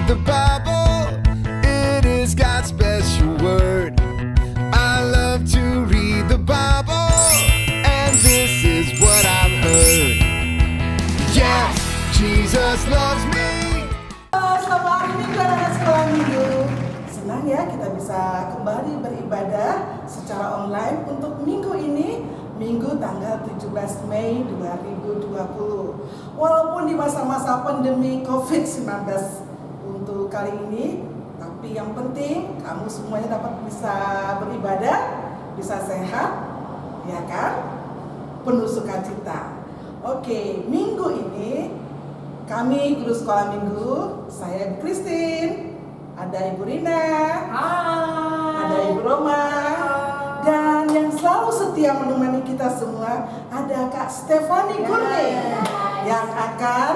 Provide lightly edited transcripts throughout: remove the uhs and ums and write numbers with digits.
read the Bible. It is God's special word. I love to read the Bible, and this is what I've heard. Yes, Jesus loves me. Selamat hari Minggu anak sekolah minggu. Senang ya kita bisa kembali beribadah secara online untuk minggu ini, Minggu tanggal 17 Mei 2020. Walaupun di masa-masa pandemi COVID-19 untuk kali ini, tapi yang penting kamu semuanya dapat bisa beribadah, bisa sehat, ya kan? Penuh sukacita. Oke, minggu ini kami guru sekolah minggu, saya Ibu Christine, ada Ibu Rina, ada Ibu Roma, dan yang selalu setia menemani kita semua ada Kak Stefani Kurni yang akan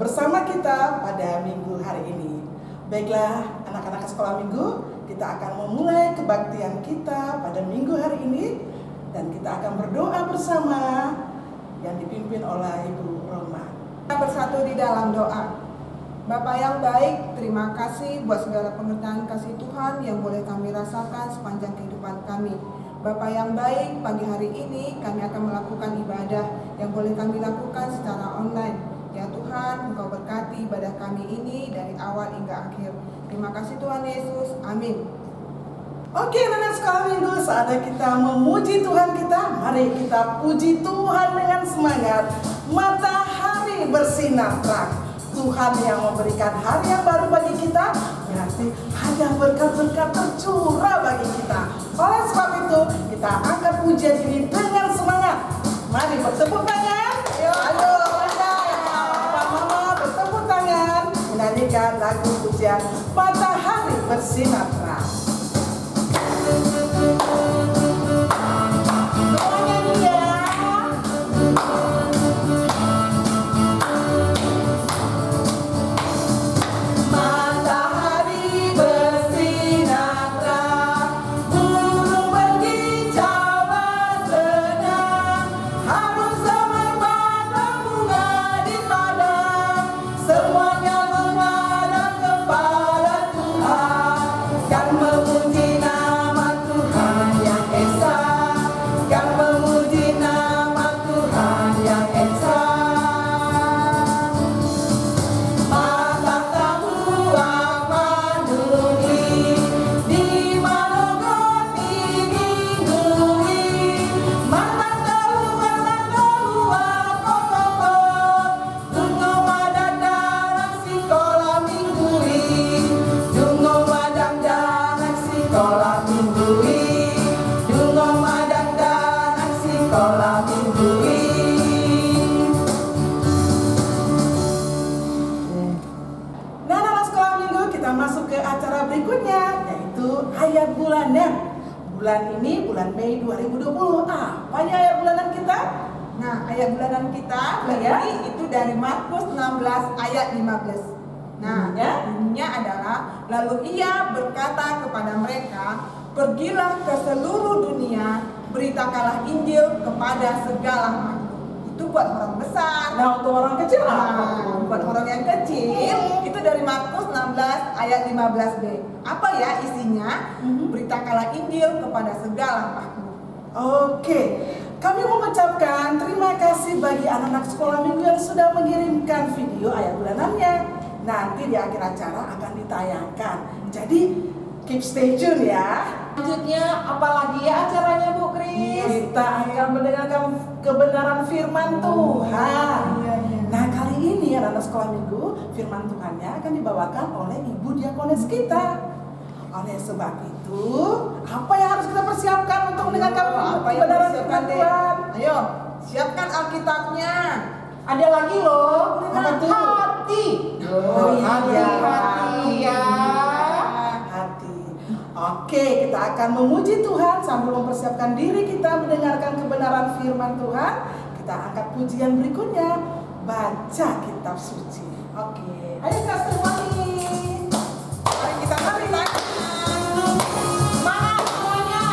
bersama kita pada minggu hari ini. Baiklah anak-anak sekolah minggu, kita akan memulai kebaktian kita pada minggu hari ini dan kita akan berdoa bersama yang dipimpin oleh Ibu Roma. Kita bersatu di dalam doa. Bapa yang baik, terima kasih buat segala pengertian kasih Tuhan yang boleh kami rasakan sepanjang kehidupan kami. Bapa yang baik, pagi hari ini kami akan melakukan ibadah yang boleh kami lakukan secara online. Ya Tuhan, Engkau berkati ibadah kami ini dari awal hingga akhir. Terima kasih Tuhan Yesus, amin. Oke anak sekolah minggu, saatnya kita memuji Tuhan kita. Mari kita puji Tuhan dengan semangat. Matahari bersinar terang, Tuhan yang memberikan hari yang baru bagi kita, berarti ada berkat-berkat tercurah bagi kita. Oleh sebab itu, kita angkat pujian ini dengan semangat. Mari bertepuk tangan. Ayo, Papa Mama bertepuk tangan, menyanyikan lagu pujian Matahari Bersinar Terang. Bulan ini bulan Mei 2020. Apa ya ayat bulanan kita? Nah, ayat bulanan kita ini itu dari Markus 16 ayat 15. Nah, bunyinya adalah, lalu ia berkata kepada mereka, pergilah ke seluruh dunia, beritakanlah Injil kepada segala makhluk. Itu buat orang besar. Nah, untuk orang kecil buat orang yang kecil itu dari Markus 16 ayat 15b. Apa ya isinya? Beritakanlah Injil kepada segala makhluk. Oke, kami mengucapkan terima kasih bagi anak-anak sekolah minggu yang sudah mengirimkan video ayat bulanannya. Nanti di akhir acara akan ditayangkan. Jadi keep stay tune ya. Selanjutnya apalagi ya acaranya Bu Kris? Kita akan mendengarkan kebenaran firman Tuhan. Nah kali ini anak-anak sekolah minggu, firman Tuhannya akan dibawakan oleh Ibu Diakonis kita. Oleh sebab itu, apa yang harus kita persiapkan untuk mendengarkan kebenaran firman Tuhan? Ayo, siapkan Alkitabnya. Ada lagi loh. Apa tuh? Hati. Hati ya. Hati. Oke, kita akan memuji Tuhan sambil mempersiapkan diri kita mendengarkan kebenaran firman Tuhan. Kita angkat pujian berikutnya, baca kitab suci. Oke, ayo Kak Stefani. Mari kita berikan. Semangat semuanya.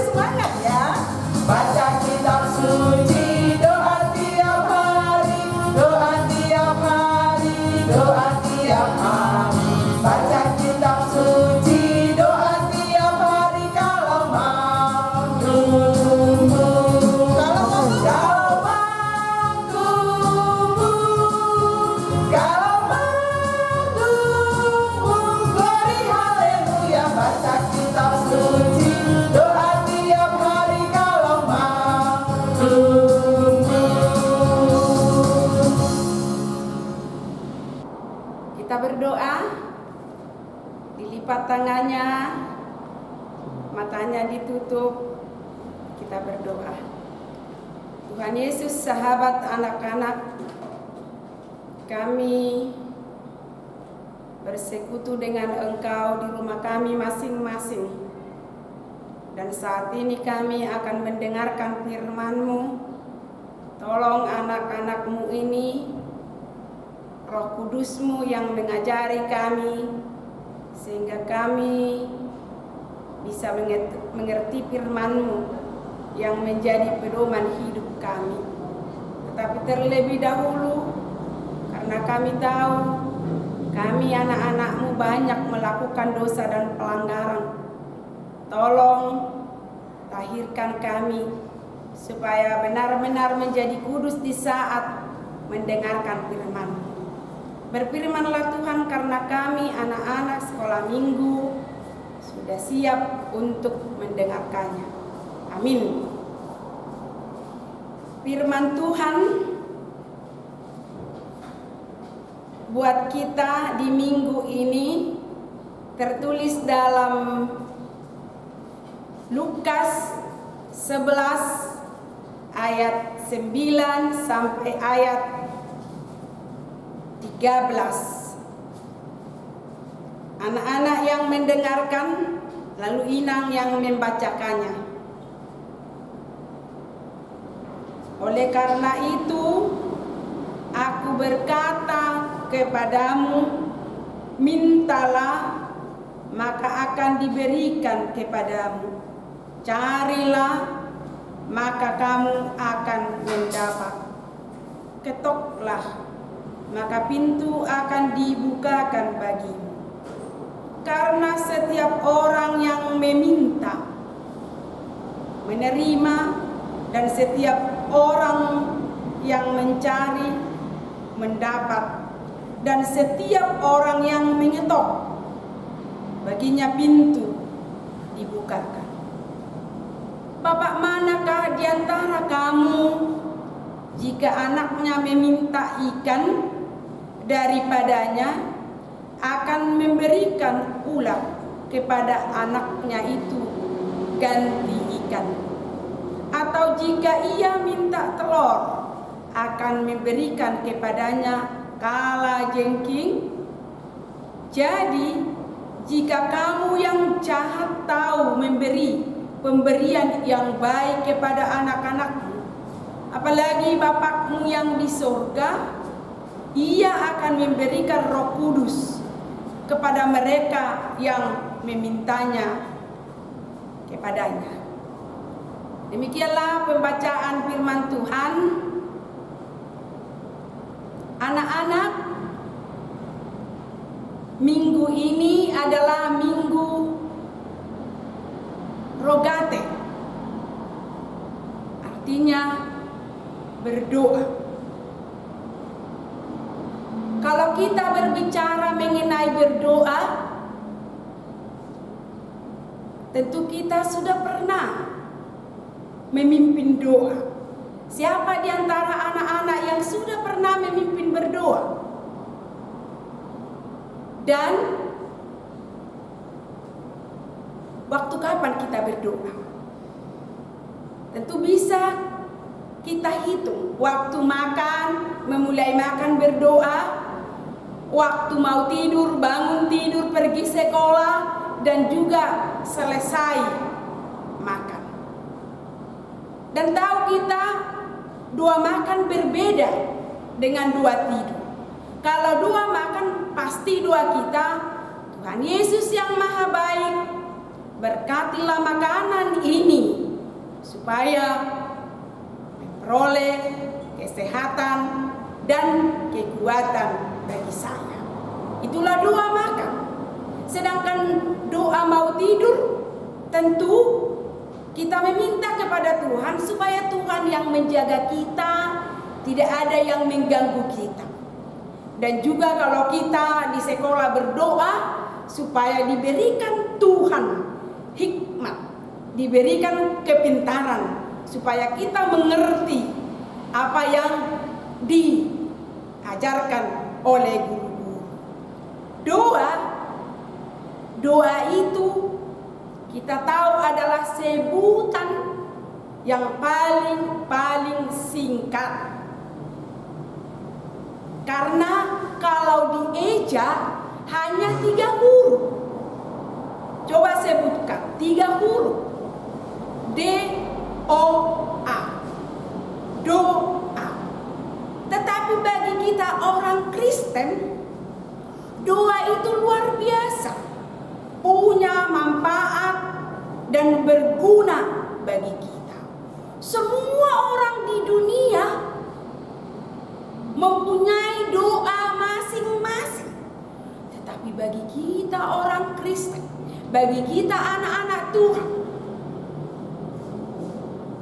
semangat ya. Baca kitab suci, doa tiap hari, doa tiap hari, doa tiap hari. Baca kitab suci, doa tiap hari kalau mau tumbuh. Kalau mau tumbuh, kalau mau tumbuh, glory haleluya. Baca kitab suci, doa tiap hari kalau mau tumbuh. Kita berdoa, dilipat tangannya, matanya ditutup, kita berdoa. Tuhan Yesus, sahabat anak-anak, kami bersekutu dengan Engkau di rumah kami masing-masing. Dan saat ini kami akan mendengarkan firman-Mu. Tolong anak-anak-Mu ini, Roh Kudus-Mu yang mengajari kami, sehingga kami bisa mengerti firman-Mu yang menjadi pedoman hidup kami. Tetapi terlebih dahulu, karena kami tahu kami anak-anak-Mu banyak melakukan dosa dan pelanggaran, tolong tahirkan kami supaya benar-benar menjadi kudus di saat mendengarkan firman-Mu. Berfirmanlah Tuhan, karena kami anak-anak sekolah minggu sudah siap untuk mendengarkannya. Amin. Firman Tuhan buat kita di minggu ini tertulis dalam Lukas 11 ayat 9 sampai ayat 13. Anak-anak yang mendengarkan, lalu Inang yang membacakannya. Oleh karena itu, aku berkata kepadamu, mintalah, maka akan diberikan kepadamu. Carilah, maka kamu akan mendapat. Ketoklah, maka pintu akan dibukakan bagimu. Karena setiap orang yang meminta, menerima, dan setiap orang yang mencari, mendapat, dan setiap orang yang mengetok, baginya pintu dibukakan. Bapak manakah di antara kamu jika anaknya meminta ikan daripadanya akan memberikan ular kepada anaknya itu ganti ikan? Atau jika ia minta telur akan memberikan kepadanya kala jengking? Jadi jika kamu yang jahat tahu memberi pemberian yang baik kepada anak-anakmu, apalagi Bapakmu yang di surga, Ia akan memberikan Roh Kudus kepada mereka yang memintanya kepadanya. Demikianlah pembacaan firman Tuhan. Anak-anak, minggu ini adalah minggu Rogate, artinya berdoa. Kalau kita berbicara mengenai berdoa, tentu kita sudah pernah memimpin doa. Siapa di antara anak-anak yang sudah pernah memimpin berdoa? Dan waktu kapan kita berdoa? Tentu bisa kita hitung. Waktu makan, memulai makan berdoa. Waktu mau tidur, bangun tidur, pergi sekolah, dan juga selesai makan. Dan tahu kita, dua makan berbeda dengan dua tidur. Kalau dua makan, pasti dua kita. Tuhan Yesus yang Maha Baik, berkatilah makanan ini supaya memperoleh kesehatan dan kekuatan bagi saya. Itulah doa makan. Sedangkan doa mau tidur, tentu kita meminta kepada Tuhan supaya Tuhan yang menjaga kita, tidak ada yang mengganggu kita. Dan juga kalau kita di sekolah berdoa supaya diberikan Tuhan hikmat, diberikan kepintaran supaya kita mengerti apa yang diajarkan oleh guru-guru. Doa itu kita tahu adalah sebutan yang paling singkat. Karena kalau dieja hanya 3 huruf. Coba sebutkan 3 huruf. D-O-A. Doa. Tetapi bagi kita orang Kristen, doa itu luar biasa. Punya manfaat dan berguna bagi kita. Semua orang di dunia mempunyai doa masing-masing. Tetapi bagi kita orang Kristen, bagi kita anak-anak Tuhan,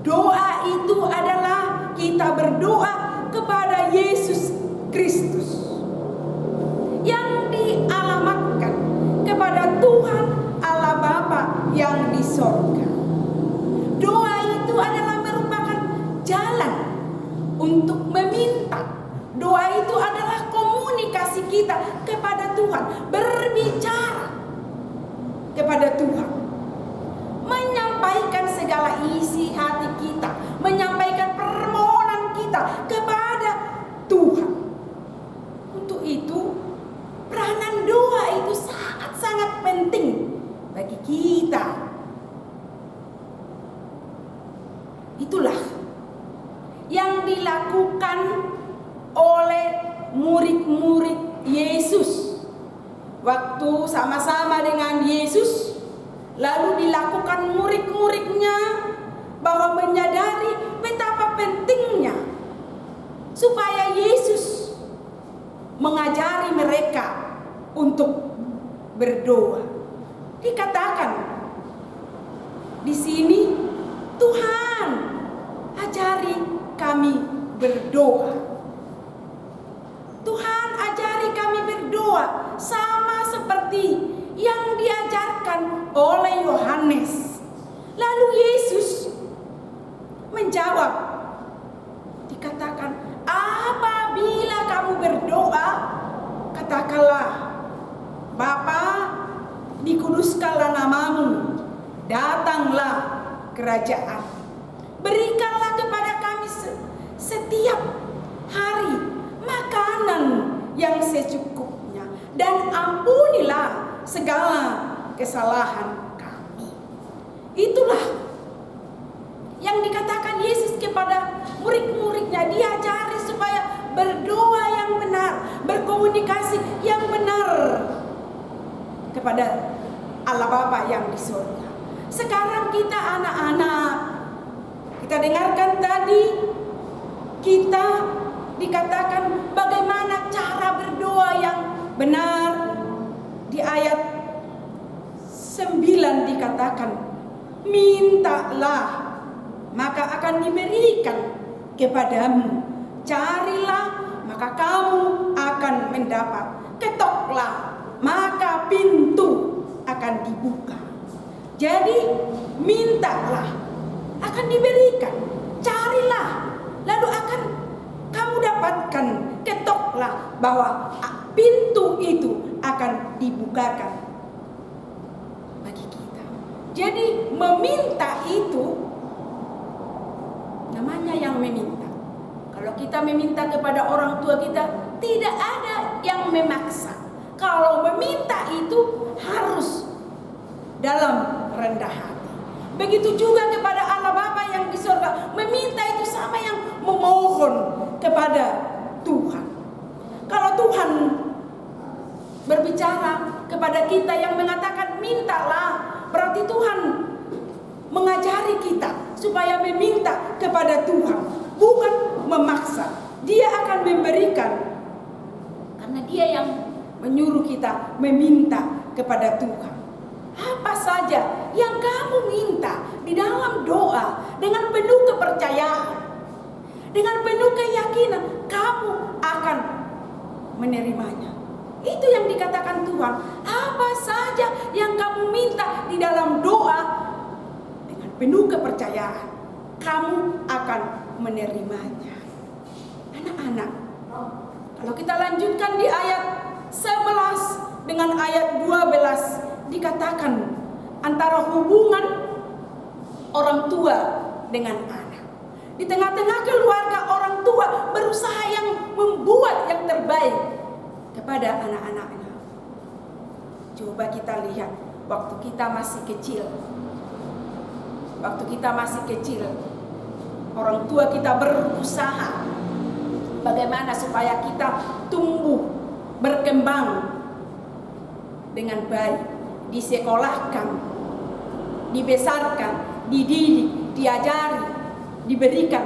doa itu adalah kita berdoa kepada Yesus Kristus yang dialamatkan kepada Tuhan Allah Bapa yang di sorga. Doa itu adalah merupakan jalan untuk meminta. Doa itu adalah komunikasi kita kepada Tuhan, berbicara kepada Tuhan, menyampaikan segala isi hati kita, menyampaikan permohonan kita kepada Tuhan. Untuk itu, peranan doa itu sangat-sangat penting bagi kita. Itulah yang dilakukan oleh murid-murid Yesus waktu sama-sama dengan Yesus. Lalu dilakukan murid-muridnya bahwa menyadari betapa pentingnya supaya Yesus mengajari mereka untuk berdoa. Dikatakan di sini, Tuhan ajari kami berdoa. Tuhan ajari kami berdoa sama seperti yang diajarkan oleh Yohanes. Lalu Yesus menjawab, dikatakan, apabila kamu berdoa, katakanlah, Bapa, dikuduskanlah namamu, datanglah kerajaan. Berikanlah kepada kami setiap hari makanan yang secukupnya, dan ampunilah segala kesalahan kami. Itulah yang dikatakan Yesus kepada murid-muridnya. Diajari supaya berdoa yang benar, berkomunikasi yang benar kepada Allah Bapa yang di surga. Sekarang kita anak-anak, kita dengarkan tadi, kita dikatakan bagaimana cara berdoa yang benar. Di ayat 9 dikatakan, mintalah maka akan diberikan kepadamu, carilah maka kamu akan mendapat, ketoklah maka pintu akan dibuka. Jadi mintalah akan diberikan, carilah lalu akan kamu dapatkan, ketoklah bahwa pintu itu akan dibukakan bagi kita. Jadi meminta itu namanya yang meminta. Kalau kita meminta kepada orang tua kita, tidak ada yang memaksa. Kalau meminta itu harus dalam rendah hati. Begitu juga kepada Allah Bapa yang di surga, meminta itu sama yang memohon kepada Tuhan. Kalau Tuhan berbicara kepada kita yang mengatakan mintalah, berarti Tuhan mengajari kita supaya meminta kepada Tuhan, bukan memaksa. Dia akan memberikan karena Dia yang menyuruh kita meminta kepada Tuhan. Apa saja yang kamu minta di dalam doa dengan penuh kepercayaan, dengan penuh keyakinan, kamu akan menerimanya. Itu yang dikatakan Tuhan. Apa saja yang kamu minta di dalam doa dengan penuh kepercayaan, kamu akan menerimanya. Anak-anak, kalau kita lanjutkan di ayat 11 dengan ayat 12, dikatakan antara hubungan orang tua dengan anak. Di tengah-tengah keluarga, orang tua berusaha yang membuat yang terbaik kepada anak-anaknya. Coba kita lihat waktu kita masih kecil. Waktu kita masih kecil, orang tua kita berusaha bagaimana supaya kita tumbuh, berkembang dengan baik, disekolahkan, dibesarkan, dididik, diajari, diberikan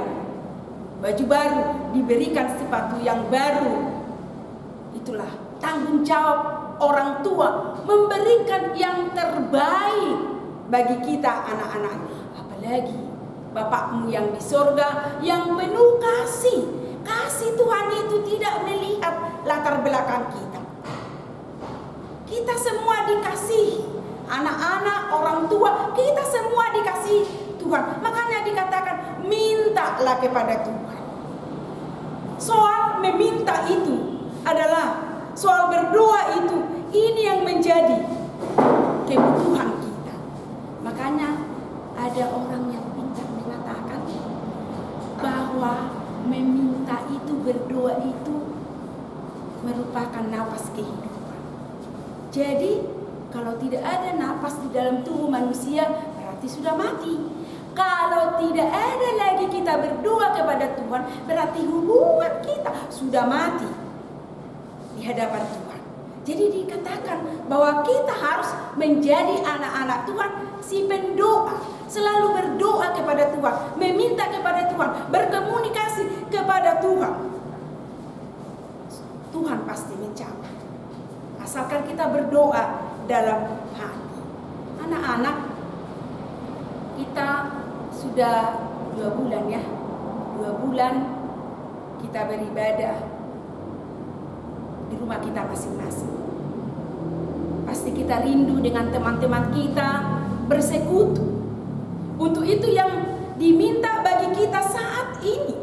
baju baru, diberikan sepatu yang baru. Itulah tanggung jawab orang tua, memberikan yang terbaik bagi kita anak-anak. Apalagi Bapakmu yang di sorga yang penuh kasih. Kasih Tuhan itu tidak melihat latar belakang kita. Kita semua dikasihi. Anak-anak, orang tua, kita semua dikasihi Tuhan. Makanya dikatakan mintalah kepada Tuhan. Soal meminta itu adalah soal berdoa itu, ini yang menjadi kebutuhan kita. Makanya ada orang yang pintar mengatakan bahwa meminta itu, berdoa itu merupakan napas kehidupan. Jadi kalau tidak ada napas di dalam tubuh manusia, berarti sudah mati. Kalau tidak ada lagi kita berdoa kepada Tuhan, berarti hubungan kita sudah mati di hadapan Tuhan. Jadi dikatakan bahwa kita harus menjadi anak-anak Tuhan, si pendoa, selalu berdoa kepada Tuhan, meminta kepada Tuhan, berkomunikasi kepada Tuhan. Tuhan pasti menjawab, asalkan kita berdoa dalam hati. Anak-anak, kita sudah 2 bulan ya, 2 bulan kita beribadah di rumah kita masing-masing. Pasti kita rindu dengan teman-teman kita, bersekutu. Untuk itu yang diminta bagi kita saat ini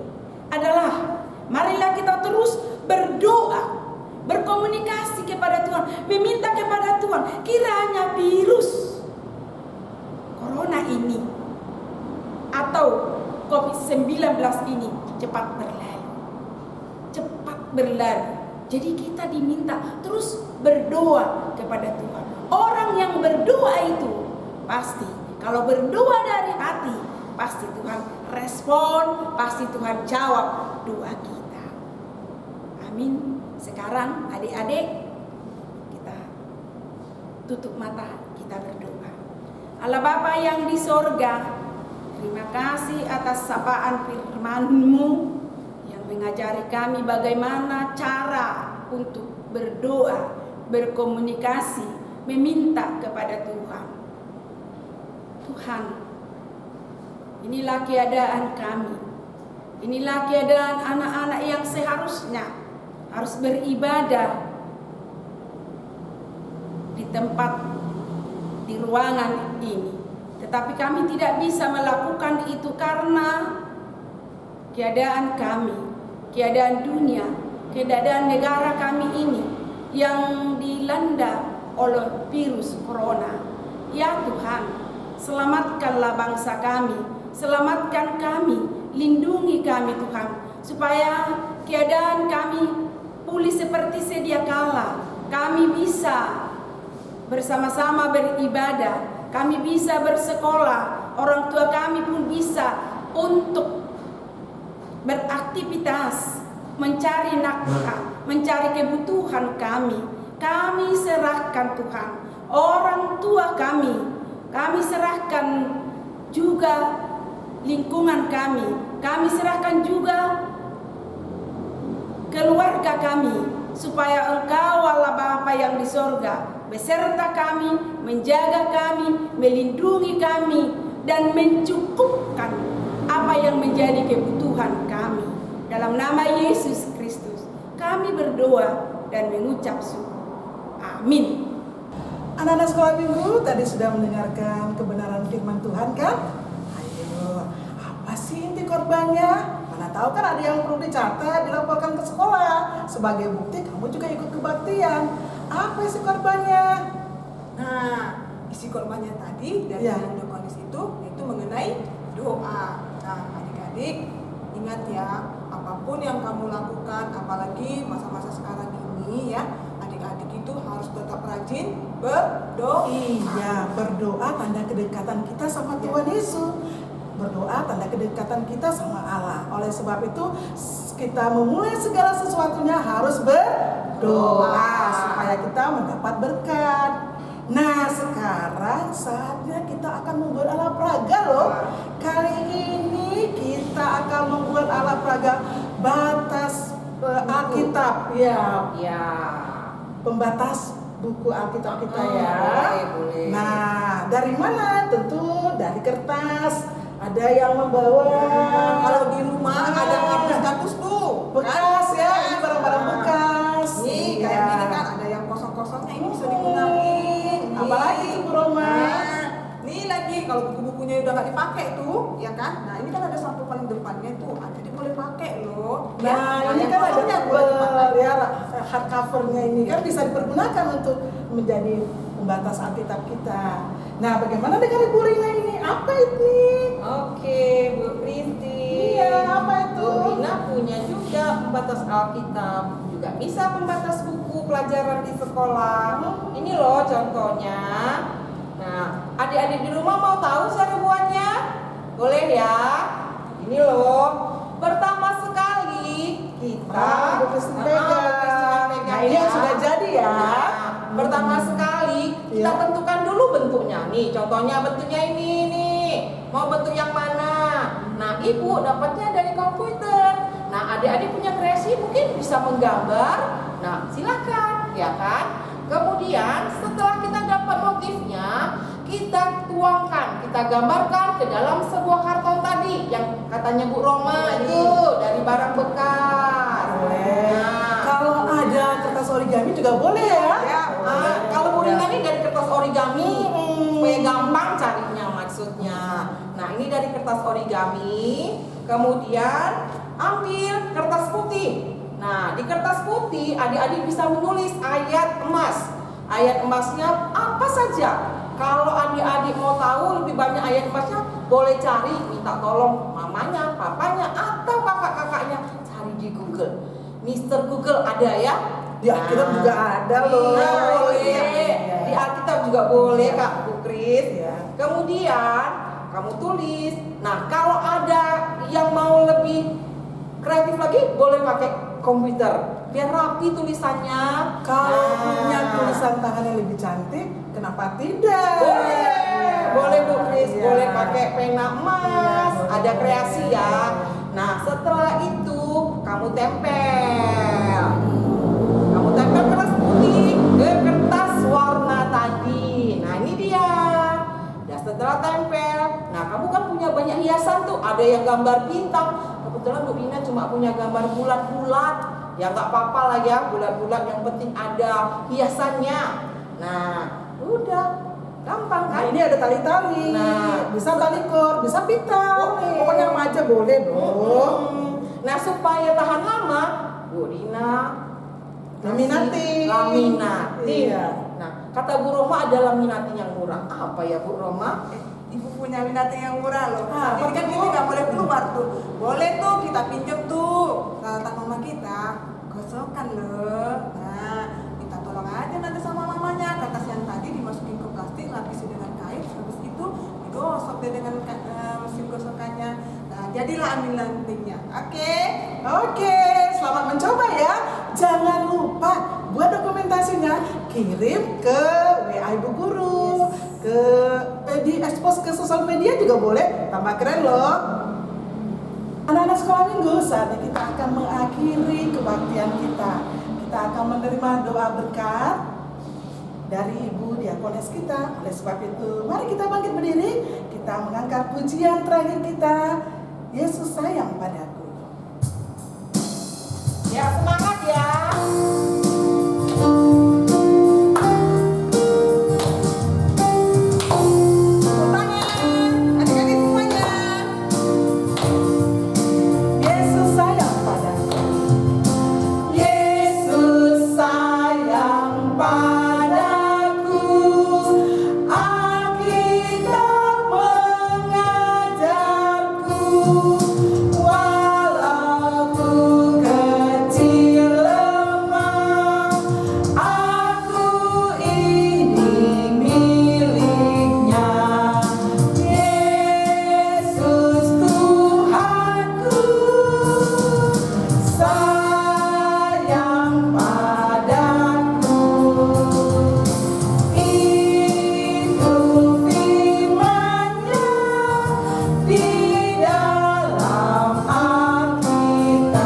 adalah marilah kita terus berdoa, berkomunikasi kepada Tuhan, meminta kepada Tuhan, kiranya virus corona ini atau COVID-19 ini cepat berlalu. Cepat berlalu. Jadi kita diminta terus berdoa kepada Tuhan. Orang yang berdoa itu pasti, kalau berdoa dari hati, pasti Tuhan respon, pasti Tuhan jawab doa kita. Amin. Sekarang adik-adik, kita tutup mata, kita berdoa. Allah Bapa yang di sorga, terima kasih atas sapaan firman-Mu yang mengajari kami bagaimana cara untuk berdoa, berkomunikasi, meminta kepada Tuhan. Tuhan, inilah keadaan kami. Inilah keadaan anak-anak yang seharusnya harus beribadah di tempat, di ruangan ini. Tetapi kami tidak bisa melakukan itu karena keadaan kami, keadaan dunia, keadaan negara kami ini yang dilanda oleh virus corona. Ya Tuhan, selamatkanlah bangsa kami, selamatkan kami, lindungi kami Tuhan, supaya keadaan kami pulih seperti sedia kala. Kami bisa bersama-sama beribadah, kami bisa bersekolah, orang tua kami pun bisa untuk beraktivitas, mencari nafkah, mencari kebutuhan kami. Kami serahkan Tuhan, orang tua kami serahkan juga lingkungan kami. Kami serahkan juga keluarga kami, supaya Engkau Allah Bapa yang di sorga beserta kami, menjaga kami, melindungi kami, dan mencukupkan apa yang menjadi kebutuhan kami. Dalam nama Yesus Kristus kami berdoa dan mengucap syukur. Amin. Anak-anak sekolah minggu tadi sudah mendengarkan kebenaran firman Tuhan kan? Ayo, apa sih inti korbannya? Mana tahu kan ada yang perlu dicatat, dilaporkan ke sekolah. Sebagai bukti kamu juga ikut kebaktian. Apa isi korbannya? Nah, isi korbannya tadi dari Ya. dalam Yohanes itu mengenai doa. Nah, adik-adik ingat ya, apapun yang kamu lakukan, apalagi masa-masa sekarang ini ya, adik-adik itu harus tetap rajin berdoa. Iya, berdoa tanda kedekatan kita sama Tuhan Yesus. Berdoa tanda kedekatan kita sama Allah. Oleh sebab itu kita memulai segala sesuatunya harus berdoa supaya kita mendapat berkat. Nah, sekarang saatnya kita akan membuat alat peraga loh. Kali ini kita akan membuat alat peraga batas Alkitab ya. Ya. Pembatas buku Alkitab kita Oh, ya. boleh. Nah, dari mana? Tentu dari kertas. Ada yang membawa. Kalau di rumah ada kardus-kardus tuh, Bekas ya, Kan? ini barang-barang bekas. Nih, kayak Iya. gini kan ada yang kosong-kosongnya, ini bisa digunain. Apalagi tuh, Bu Roma? Nah, nih lagi kalau buku-bukunya udah nggak dipakai tuh, ya kan? Nah, ini kan ada sampul paling depannya tuh, jadi boleh pakai loh. Nah, ini yang kan ada kosongnya boleh dipakai. tebel ya, hardcovernya ini kan bisa dipergunakan untuk menjadi pembatas Alkitab kita. Nah, bagaimana dengan Ibu Rina ini? Apa ini? Oke, Bu Kristi. Iya, apa itu? Bu Rina punya juga pembatas Alkitab, juga bisa pembatas buku pelajaran di sekolah. Ini loh contohnya. Nah, adik-adik di rumah mau tahu cara buatnya? Boleh ya? Ini loh. Pertama sekali kita Bu Kristi pegang. Nah, ini yang sudah jadi ya. Nah, pertama sekali kita Iya. tentukan dulu bentuknya. Nih, contohnya bentuknya ini nih. Mau bentuk yang mana? Nah, Ibu dapatnya dari komputer. Nah, adik-adik punya kreasi mungkin bisa menggambar. Nah, silakan, ya kan? Kemudian setelah kita dapat motifnya, kita tuangkan, kita gambarkan ke dalam sebuah karton tadi yang katanya Bu Roma itu dari barang bekas. Boleh. Nah, Kalau ada kertas origami juga boleh ya. Ya, kalau Bu Rina ini dari kertas origami, supaya gampang carinya maksudnya. Nah, ini dari kertas origami, kemudian ambil kertas putih. Nah, di kertas putih adik-adik bisa menulis ayat emas. Ayat emasnya apa saja. Kalau adik-adik mau tahu lebih banyak ayat emasnya, boleh cari, minta tolong mamanya, papanya, atau kakak-kakaknya cari di Google. Mister Google ada ya? Di Alkitab juga ada loh. Iya, boleh. Iya. Di Alkitab juga boleh, Iya. Kak Bu Kris. Iya. Kemudian kamu tulis. Nah, kalau ada yang mau lebih kreatif lagi, boleh pakai komputer. Biar rapi tulisannya. Kalau Nah, punya tulisan tangan yang lebih cantik, kenapa tidak? boleh. Iya. Boleh Bu Kris, Iya. boleh pakai pena emas. Iya, Ada boleh. kreasi ya. Nah, setelah itu kamu tempel. Kamu tempel kertas putih ke kertas warna tadi. Nah, ini dia. Dan setelah tempel, nah kamu kan punya banyak hiasan tuh. Ada yang gambar bintang. Kebetulan Bu Rina cuma punya gambar bulat-bulat. Ya nggak apa-apa lah ya, bulat-bulat. Yang penting ada hiasannya. Nah, udah gampang Nah, kan? ini ada tali-tali. Nah. Bisa tali kor, bisa pita. Boleh. Pokoknya apa aja boleh, Bro. Nah, supaya tahan lama, Bu Rina Laminating. Laminating. Iya. Nah, kata Bu Roma ada laminating yang murah. Apa ya Bu Roma? Ibu punya laminating yang murah loh. Ah, Ini kan apa kita tuh? nggak boleh keluar tuh. Boleh tuh kita pinjam tuh. Kata mama kita, gosokkan loh. Nah, minta tolong aja nanti sama mamanya. Kertas yang tadi dimasukin ke plastik, lapisi dengan kain. Habis itu digosok deh dengan mesin gosokannya. Nah, jadilah laminatingnya. Oke. Oke, selamat mencoba ya. Jangan lupa buat dokumentasinya, kirim ke WA Ibu Guru, ke boleh diekspos ke sosial media juga boleh, tambah keren loh. Anak-anak sekolah minggu, saatnya kita akan mengakhiri kebaktian kita. Kita akan menerima doa berkat dari Ibu Diakones kita. Oleh sebab itu, mari kita bangkit berdiri, kita mengangkat pujian terakhir kita, Yesus sayang padaku. Ya, semangat ya. Yesus sayang padaku. Yesus sayang padaku, Alkitab mengajarku, walau ku kecil lemah, aku ini miliknya. Yesus Tuhanku sayang padaku, itu firman-Nya di dalam Alkitab.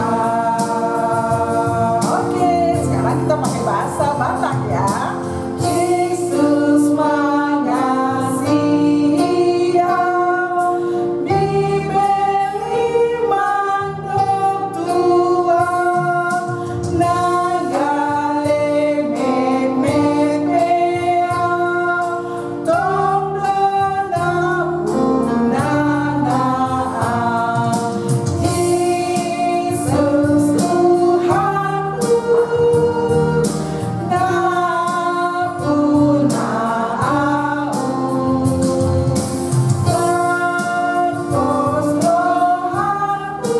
Oke, sekarang kita pakai bahasa Batak ya. Yesus mengasihi yang diberi mandor tua, nagale memepea, tondona punanaan. Yesus Tuhanku, na punaan. Tanpos rohaku,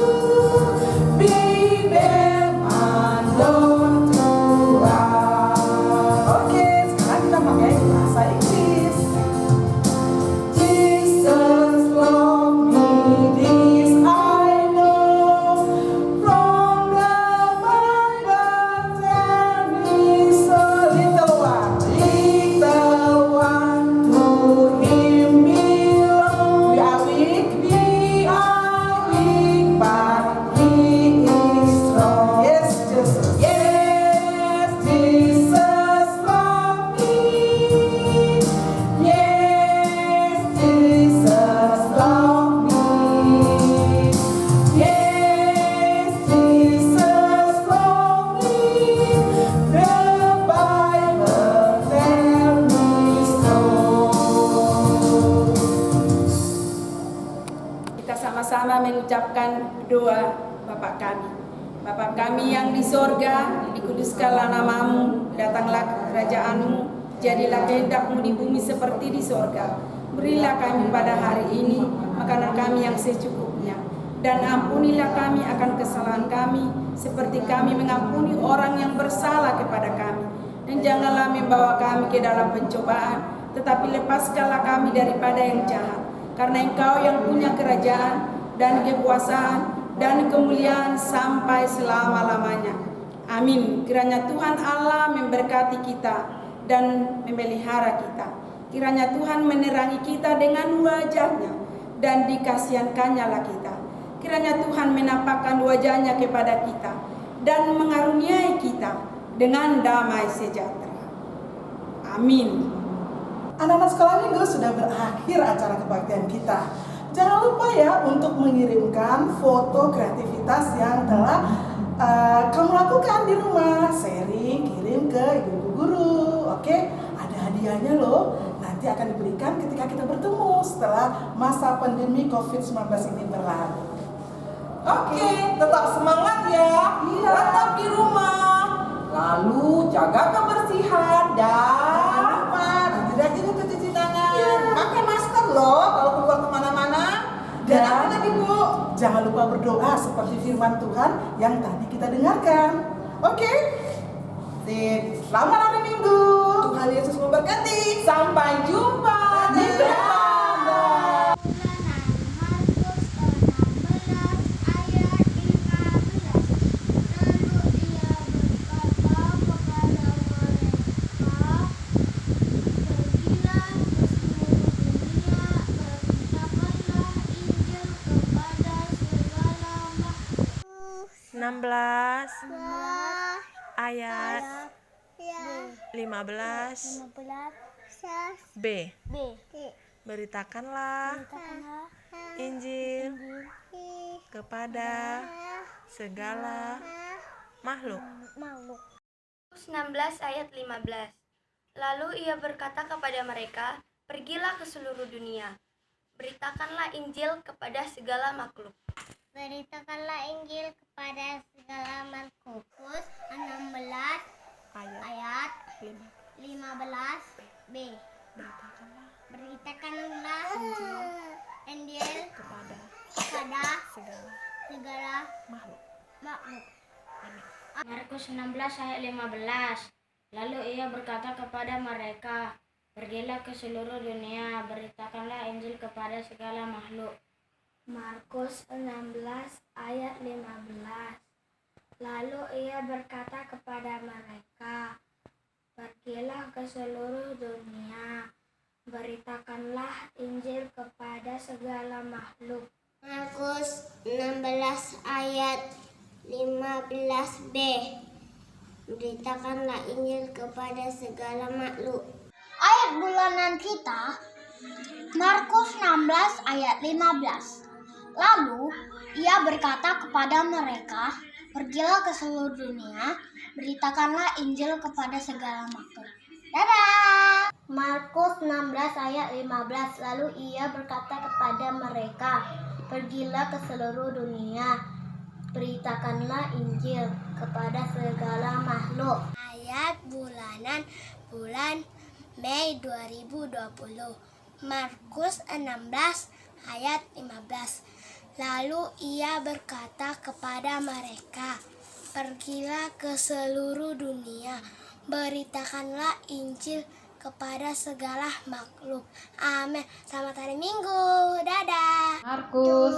bibir mandor tua. Oke, sekarang kita pakai bahasa Inggris. Jesus loved me, this I know, from the Bible tell me so. Little one to Him belong. We are weak, but He is strong. Yes, Jesus. Yes, Jesus loved me. Yes, Jesus loved me. Yes, Jesus loved me. The Bible tells me so. Kita sama-sama mengucapkan doa Bapa kami. Bapa kami yang di sorga, dikuduskanlah namamu, datanglah kerajaanmu, jadilah kehendak-mu di bumi seperti di sorga. Berilah kami pada hari ini makanan kami yang secukupnya, dan ampunilah kami akan kesalahan kami, seperti kami mengampuni orang yang bersalah kepada kami. Dan janganlah membawa kami ke dalam pencobaan, tetapi lepaskanlah kami daripada yang jahat. Karena Engkau yang punya kerajaan dan kekuasaan dan kemuliaan sampai selama-lamanya. Amin. Kiranya Tuhan Allah memberkati kita dan memelihara kita. Kiranya Tuhan menerangi kita dengan wajah-Nya dan dikasihankannya lah kita. Kiranya Tuhan menampakkan wajah-Nya kepada kita dan mengaruniai kita dengan damai sejahtera. Amin. Anak-anak sekolah minggu, sudah berakhir acara kebaktian kita. Jangan lupa ya untuk mengirimkan foto kreativitas yang telah kamu lakukan di rumah. Sharing, kirim ke ibu guru. Oke, ada hadiahnya loh. Nanti akan diberikan ketika kita bertemu setelah masa pandemi COVID-19 ini berlalu. Oke, tetap semangat ya. Iya. Tetap di rumah. Lalu jaga kebersihan dan Apa? Tidak juga cuci tangan. Pakai masker loh kalau keluar kemana-mana. Dan apa lagi Bu? Jangan lupa berdoa seperti firman Tuhan yang tadi kita dengarkan. Oke? Sip. Selamat hari Minggu. Tuhan Yesus memberkati. sampai jumpa. Minggu depan. Pergilah ke seluruh dunia ayat 15 B. Beritakanlah Injil kepada segala makhluk. 16 ayat 15. Lalu ia berkata kepada mereka, pergilah ke seluruh dunia, beritakanlah Injil kepada segala makhluk. Beritakanlah Injil kepada segala makhluk. Markus 16 ayat 15b. Beritakanlah Injil kepada segala makhluk. Markus 16 ayat 15. Lalu ia berkata kepada mereka, pergilah ke seluruh dunia, beritakanlah Injil kepada segala makhluk. Markus 16 ayat 15. Lalu ia berkata kepada mereka, pergilah ke seluruh dunia, beritakanlah Injil kepada segala makhluk. Markus 16 ayat 15b. Beritakanlah Injil kepada segala makhluk. Ayat bulanan kita Markus 16 ayat 15. Lalu ia berkata kepada mereka, pergilah ke seluruh dunia, beritakanlah Injil kepada segala makhluk. Dadah! Markus 16 ayat 15. Lalu ia berkata kepada mereka, pergilah ke seluruh dunia, beritakanlah Injil kepada segala makhluk. Ayat bulanan bulan Mei 2020. Markus 16 ayat 15. Lalu ia berkata kepada mereka, pergilah ke seluruh dunia, beritakanlah Injil kepada segala makhluk. Amin. Selamat hari Minggu. Dadah. Markus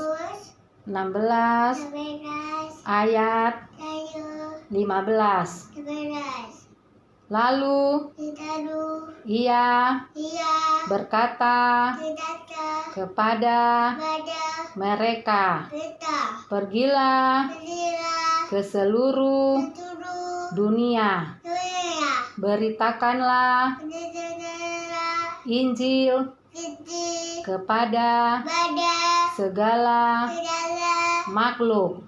16 ayat 15. Lalu ia berkata kepada mereka, pergilah ke seluruh dunia, beritakanlah Injil kepada segala makhluk.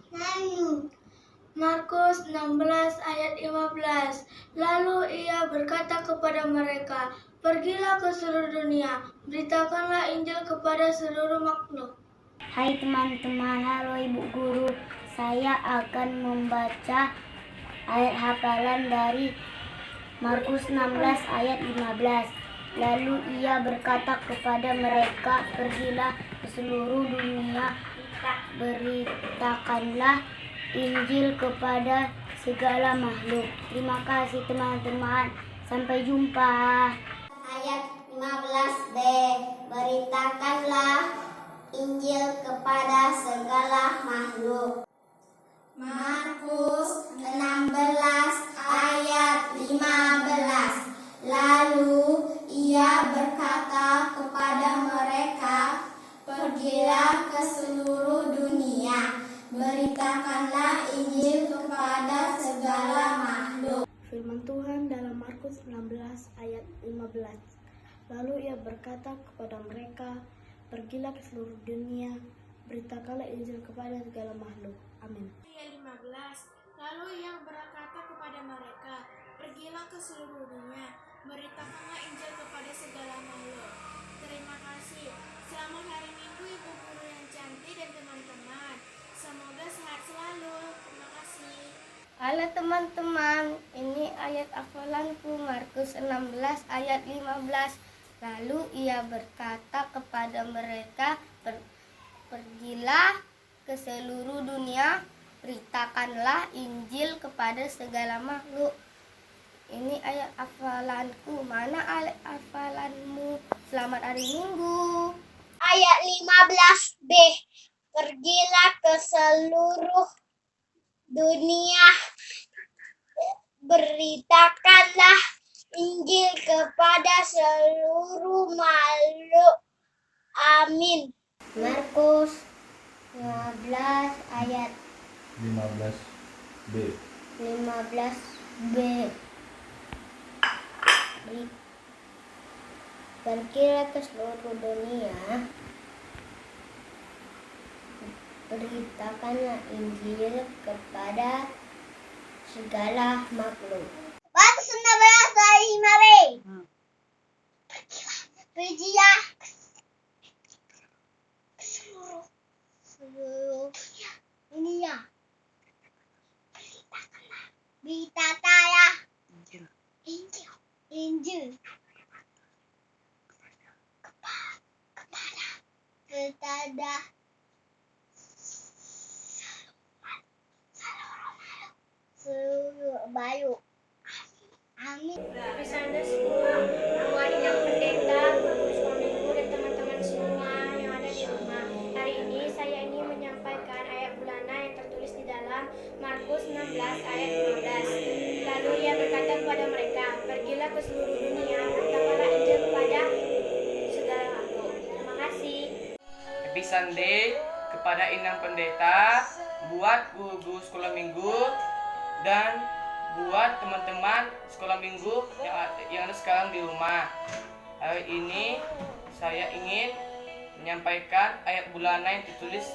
Markus 16 ayat 15. Lalu ia berkata kepada mereka, pergilah ke seluruh dunia, beritakanlah Injil kepada seluruh makhluk. Hai teman-teman, halo Ibu Guru. Saya akan membaca ayat hafalan dari Markus 16 ayat 15. Lalu ia berkata kepada mereka, pergilah ke seluruh dunia, beritakanlah Injil kepada segala makhluk. Terima kasih teman-teman. Sampai jumpa. Ayat 15b. Beritakanlah Injil kepada segala makhluk. Markus 16 ayat 15. Lalu ia berkata kepada mereka, pergilah ke seluruh dunia, beritakanlah Injil kepada segala makhluk. Firman Tuhan dalam Markus 16 ayat 15. Lalu ia berkata kepada mereka, pergilah ke seluruh dunia, beritakanlah Injil kepada segala makhluk. Amin. Ayat 15. Lalu ia berkata kepada mereka, pergilah ke seluruh dunia, beritakanlah Injil kepada segala makhluk. Terima kasih. Selamat hari Minggu Ibu Guru yang cantik dan teman-teman. Semoga sehat selalu. Terima kasih. Halo teman-teman, ini ayat hafalanku Markus 16 ayat 15. Lalu ia berkata kepada mereka, pergilah ke seluruh dunia, beritakanlah Injil kepada segala makhluk. Ini ayat hafalanku. Mana ayat hafalanmu? Selamat hari Minggu. Ayat 15b. Pergilah ke seluruh dunia, beritakanlah Injil kepada seluruh makhluk. Amin. Markus 15 ayat 15 15b. Pergilah ke seluruh dunia, beritakanlah Injil kepada segala makhluk. Markus 16 ayat 5b. Pergilah ke seluruh dunia, beritakanlah Injil kepada seluruh makhluk. Amin. Bersama semua buat yang pendeta, guru sekolah minggu dan teman-teman semua yang ada di rumah. Hari ini saya ingin menyampaikan ayat bulanan yang tertulis di dalam Markus 16 ayat 15. Lalu ia berkata kepada mereka, pergilah ke seluruh dunia, beritakanlah Injil kepada segala makhluk. Terima kasih. Happy Sunday kepada Inang Pendeta, buat guru-guru sekolah minggu, dan buat teman-teman sekolah minggu yang ada sekarang di rumah. Hari ini saya ingin menyampaikan ayat bulanan yang ditulis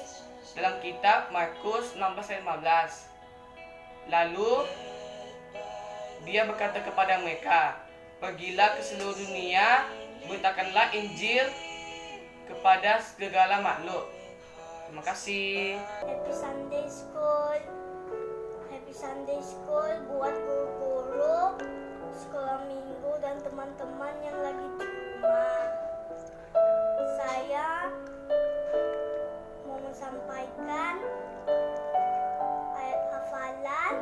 dalam kitab Markus 16 ayat 15. Lalu dia berkata kepada mereka, pergilah ke seluruh dunia, beritakanlah Injil kepada segala makhluk. Terima kasih. Happy Sunday School. Happy Sunday School buat guru-guru, sekolah minggu dan teman-teman yang lagi di rumah. Saya mau menyampaikan ayat hafalan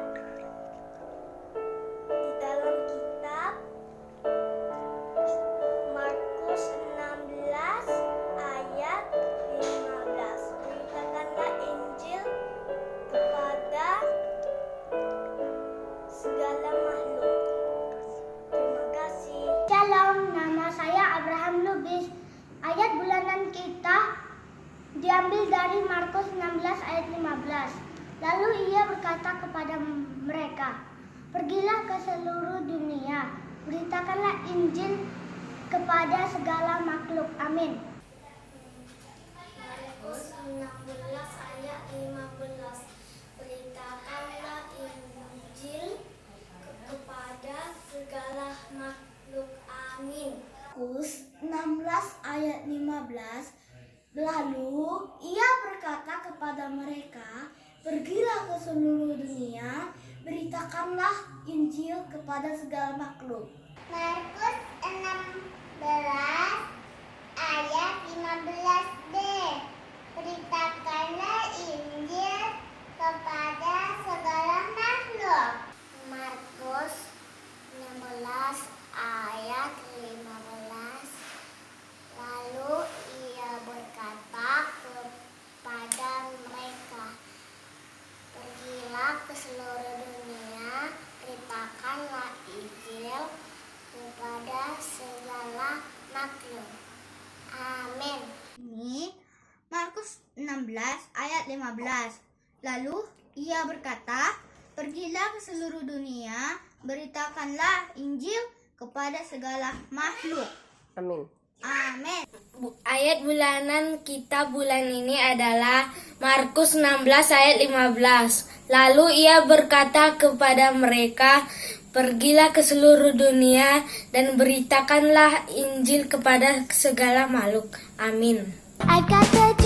di dalam kitab Markus 16 ayat 15. Beritakanlah Injil kepada segala makhluk. Terima kasih. Shalom, nama saya Abraham Lubis. Ayat bulanan kita diambil dari Markus 16 ayat 15. Lalu ia berkata kepada mereka, pergilah ke seluruh dunia, beritakanlah Injil kepada segala makhluk. Amin. Markus 16 ayat 15. Beritakanlah Injil kepada segala makhluk. Amin. Markus 16 ayat 15. Lalu ia berkata kepada mereka, pergilah ke seluruh dunia, beritakanlah Injil kepada segala makhluk. Markus 16 ayat 15b. Beritakanlah Injil kepada segala makhluk. Markus 16 ayat 15. Lalu ia berkata kepada mereka, pergilah ke seluruh dunia, beritakanlah Injil kepada segala makhluk. Amin. Ini Markus 16 ayat 15. Lalu ia berkata, pergilah ke seluruh dunia, beritakanlah Injil kepada segala makhluk. Amin. Amin. Ayat bulanan kita bulan ini adalah Markus 16 ayat 15. Lalu ia berkata kepada mereka, pergilah ke seluruh dunia dan beritakanlah Injil kepada segala makhluk. Amin. I got the